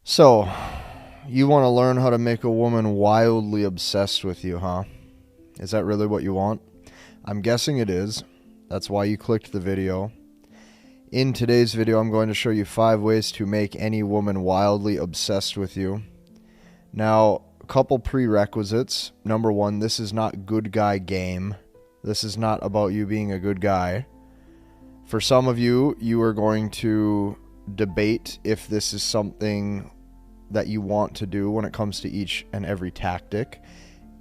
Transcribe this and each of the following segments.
So, you want to learn how to make a woman wildly obsessed with you, huh? Is that really what you want? I'm guessing it is. That's why you clicked the video. In today's video, I'm going to show you 5 ways to make any woman wildly obsessed with you. Now, a couple prerequisites. Number 1, this is not good guy game. This is not about you being a good guy. For some of you, you are going to debate if this is something that you want to do when it comes to each and every tactic,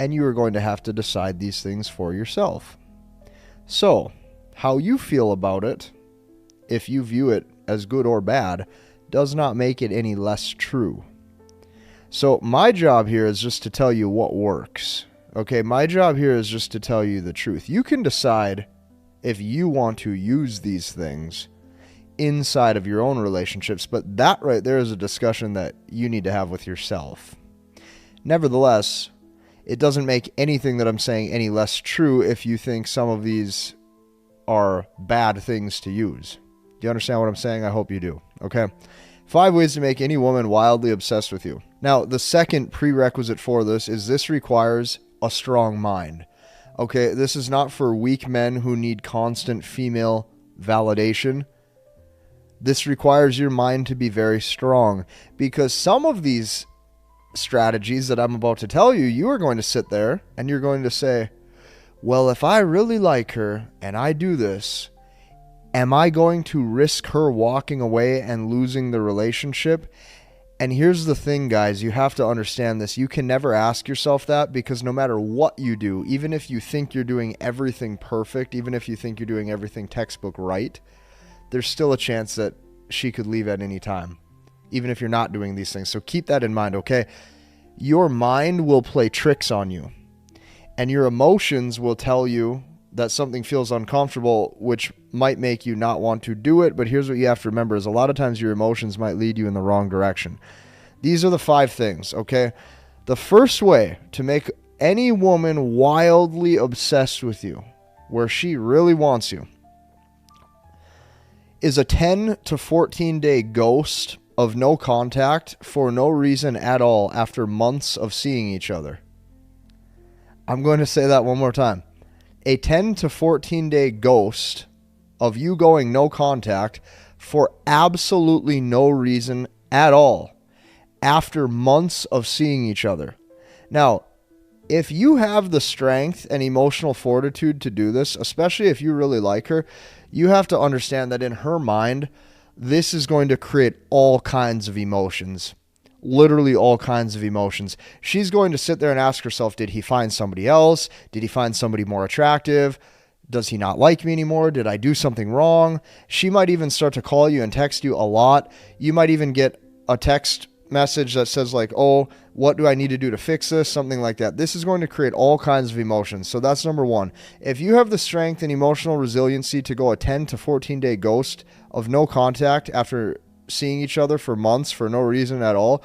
and you are going to have to decide these things for yourself. So, how you feel about it, if you view it as good or bad, does not make it any less true. So, my job here is just to tell you what works. Okay, my job here is just to tell you the truth. You can decide if you want to use these things inside of your own relationships, but that right there is a discussion that you need to have with yourself. Nevertheless, it doesn't make anything that I'm saying any less true if you think some of these are bad things to use. Do you understand what I'm saying? I hope you do. Okay. 5 ways to make any woman wildly obsessed with you. Now, the second prerequisite for this requires a strong mind. Okay, this is not for weak men who need constant female validation. This requires your mind to be very strong, because some of these strategies that I'm about to tell you, you are going to sit there and you're going to say, well, if I really like her and I do this, am I going to risk her walking away and losing the relationship? And here's the thing, guys, you have to understand this. You can never ask yourself that, because no matter what you do, even if you think you're doing everything perfect, even if you think you're doing everything textbook right, there's still a chance that she could leave at any time, even if you're not doing these things. So keep that in mind, okay? Your mind will play tricks on you, and your emotions will tell you that something feels uncomfortable, which might make you not want to do it. But here's what you have to remember is a lot of times your emotions might lead you in the wrong direction. These are the 5 things, okay? The first way to make any woman wildly obsessed with you, where she really wants you, is a 10 to 14 day ghost of no contact for no reason at all after months of seeing each other. I'm going to say that one more time. A 10 to 14 day ghost of you going no contact for absolutely no reason at all after months of seeing each other. Now, if you have the strength and emotional fortitude to do this, especially if you really like her, you have to understand that in her mind, this is going to create all kinds of emotions. Literally all kinds of emotions. She's going to sit there and ask herself, did he find somebody else? Did he find somebody more attractive? Does he not like me anymore? Did I do something wrong? She might even start to call you and text you a lot. You might even get a text message that says like, oh, what do I need to do to fix this? Something like that. This is going to create all kinds of emotions. So that's number 1. If you have the strength and emotional resiliency to go a 10 to 14 day ghost of no contact after seeing each other for months for no reason at all,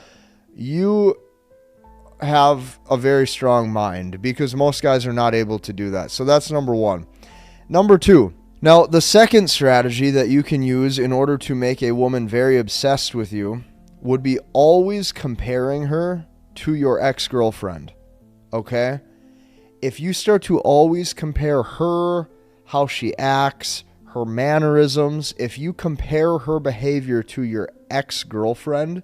you have a very strong mind, because most guys are not able to do that. So that's number 1. Number 2. Now, the second strategy that you can use in order to make a woman very obsessed with you would be always comparing her to your ex-girlfriend, okay? If you start to always compare her, how she acts, her mannerisms, if you compare her behavior to your ex-girlfriend,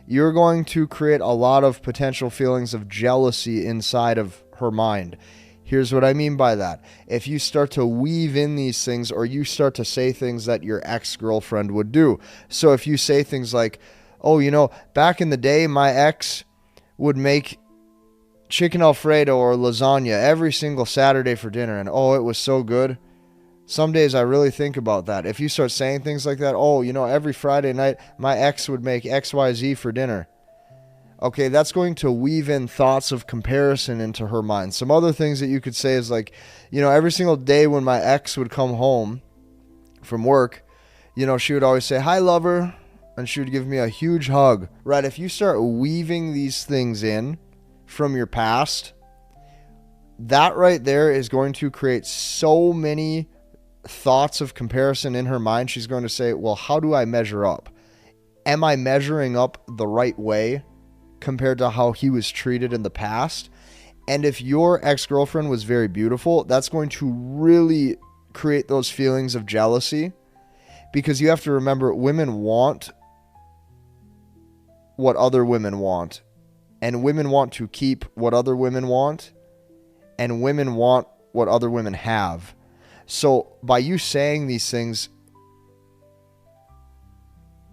you're going to create a lot of potential feelings of jealousy inside of her mind. Here's what I mean by that. If you start to weave in these things, or you start to say things that your ex-girlfriend would do. So if you say things like, oh, you know, back in the day, my ex would make chicken Alfredo or lasagna every single Saturday for dinner, and oh, it was so good. Some days I really think about that. If you start saying things like that, oh, you know, every Friday night, my ex would make XYZ for dinner. Okay, that's going to weave in thoughts of comparison into her mind. Some other things that you could say is like, you know, every single day when my ex would come home from work, you know, she would always say, hi, lover, and she would give me a huge hug. Right, if you start weaving these things in from your past, that right there is going to create so many thoughts of comparison in her mind. She's going to say, well, how do I measure up? am I measuring up the right way compared to how he was treated in the past? And if your ex-girlfriend was very beautiful, that's going to really create those feelings of jealousy, because you have to remember, women want what other women want, and women want to keep what other women want, and women want what other women have. So by you saying these things,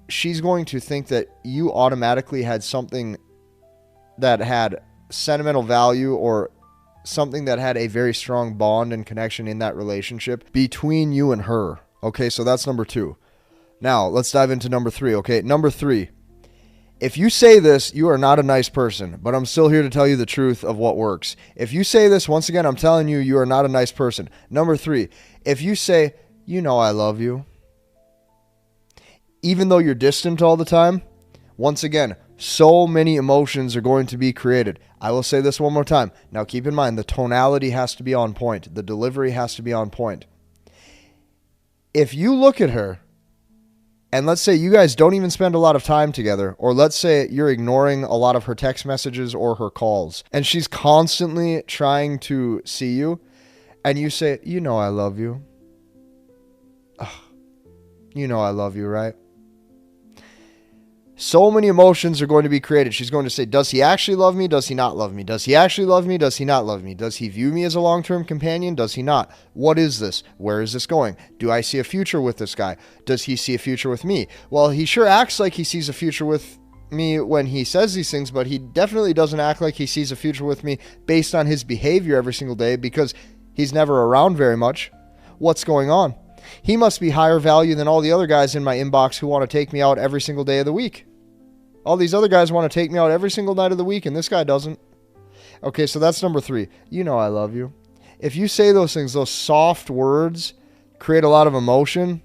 she's going to think that you automatically had something that had sentimental value, or something that had a very strong bond and connection in that relationship between you and her. Okay, so that's number 2. Now, let's dive into number 3, okay? Number 3, if you say this, you are not a nice person, but I'm still here to tell you the truth of what works. If you say this, once again, I'm telling you, you are not a nice person. Number 3, if you say, you know I love you, even though you're distant all the time, once again, so many emotions are going to be created. I will say this one more time. Now keep in mind, the tonality has to be on point. The delivery has to be on point. If you look at her, and let's say you guys don't even spend a lot of time together, or let's say you're ignoring a lot of her text messages or her calls, and she's constantly trying to see you, and you say, you know I love you. Ugh. You know I love you, right? So many emotions are going to be created. She's going to say, does he actually love me? Does he not love me? Does he actually love me? Does he not love me? Does he view me as a long-term companion? Does he not? What is this? Where is this going? Do I see a future with this guy? Does he see a future with me? Well, he sure acts like he sees a future with me when he says these things, but he definitely doesn't act like he sees a future with me based on his behavior every single day, because he's never around very much. What's going on? He must be higher value than all the other guys in my inbox who want to take me out every single day of the week. All these other guys want to take me out every single night of the week, and this guy doesn't. Okay, so that's number 3. You know I love you. If you say those things, those soft words create a lot of emotion,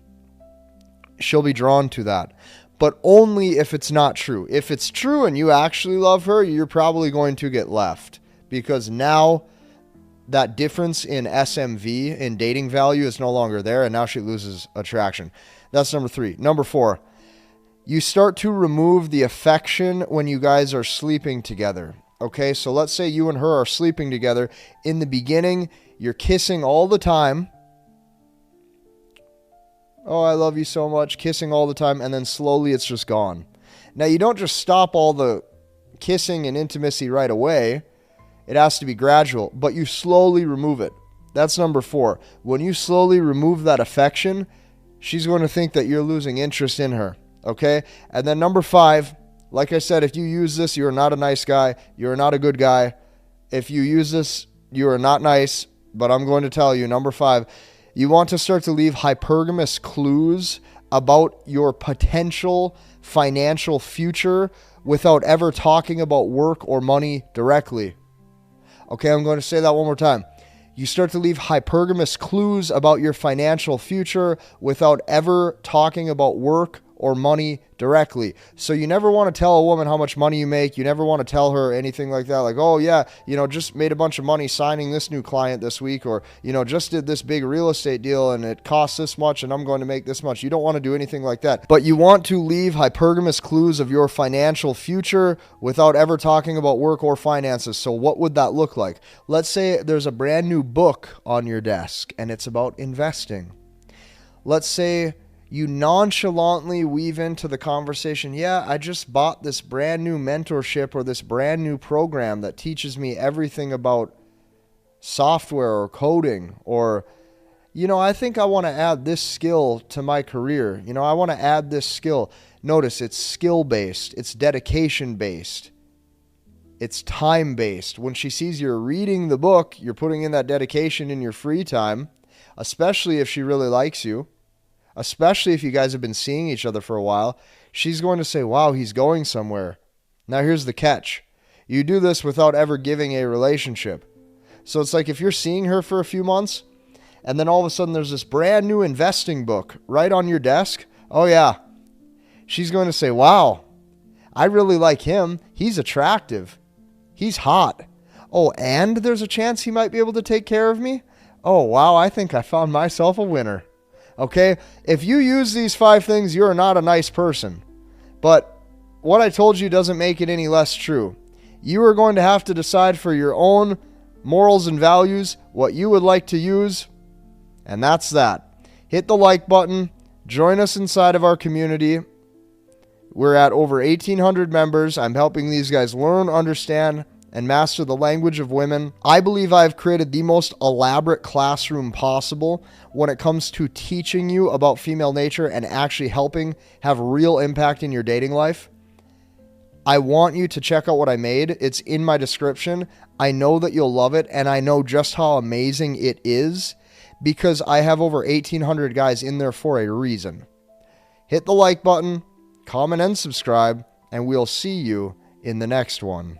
she'll be drawn to that. But only if it's not true. If it's true and you actually love her, you're probably going to get left, because now that difference in SMV, in dating value, is no longer there, and now she loses attraction. That's number 3. Number 4. You start to remove the affection when you guys are sleeping together. Okay, so let's say you and her are sleeping together. In the beginning, you're kissing all the time. Oh, I love you so much. Kissing all the time, and then slowly it's just gone. Now, you don't just stop all the kissing and intimacy right away. It has to be gradual, but you slowly remove it. That's number 4. When you slowly remove that affection, she's going to think that you're losing interest in her. Okay? And then number 5, like I said, if you use this, you're not a nice guy. You're not a good guy. If you use this, you are not nice. But I'm going to tell you, number 5, you want to start to leave hypergamous clues about your potential financial future without ever talking about work or money directly. Okay, I'm going to say that one more time. You start to leave hypergamous clues about your financial future without ever talking about work or money directly. So you never want to tell a woman how much money you make. You never want to tell her anything like that. Like, oh yeah, just made a bunch of money signing this new client this week, or, just did this big real estate deal and it costs this much and I'm going to make this much. You don't want to do anything like that. But you want to leave hypergamous clues of your financial future without ever talking about work or finances. So what would that look like? Let's say there's a brand new book on your desk and it's about investing. Let's say you nonchalantly weave into the conversation, yeah, I just bought this brand new mentorship or this brand new program that teaches me everything about software or coding, or, I think I want to add this skill to my career. I want to add this skill. Notice it's skill-based. It's dedication-based. It's time-based. When she sees you're reading the book, you're putting in that dedication in your free time, especially if she really likes you. Especially if you guys have been seeing each other for a while, she's going to say, wow, he's going somewhere. Now here's the catch. You do this without ever giving a relationship. So it's like if you're seeing her for a few months, and then all of a sudden there's this brand new investing book right on your desk. Oh yeah. She's going to say, wow, I really like him. He's attractive. He's hot. Oh, and there's a chance he might be able to take care of me. Oh, wow, I think I found myself a winner. Okay, if you use these 5 things, you're not a nice person. But what I told you doesn't make it any less true. You are going to have to decide for your own morals and values what you would like to use, and that's that. Hit the like button. Join us inside of our community. We're at over 1,800 members. I'm helping these guys learn, understand, and master the language of women. I believe I've created the most elaborate classroom possible when it comes to teaching you about female nature and actually helping have real impact in your dating life. I want you to check out what I made. It's in my description. I know that you'll love it, and I know just how amazing it is because I have over 1,800 guys in there for a reason. Hit the like button, comment, and subscribe, and we'll see you in the next one.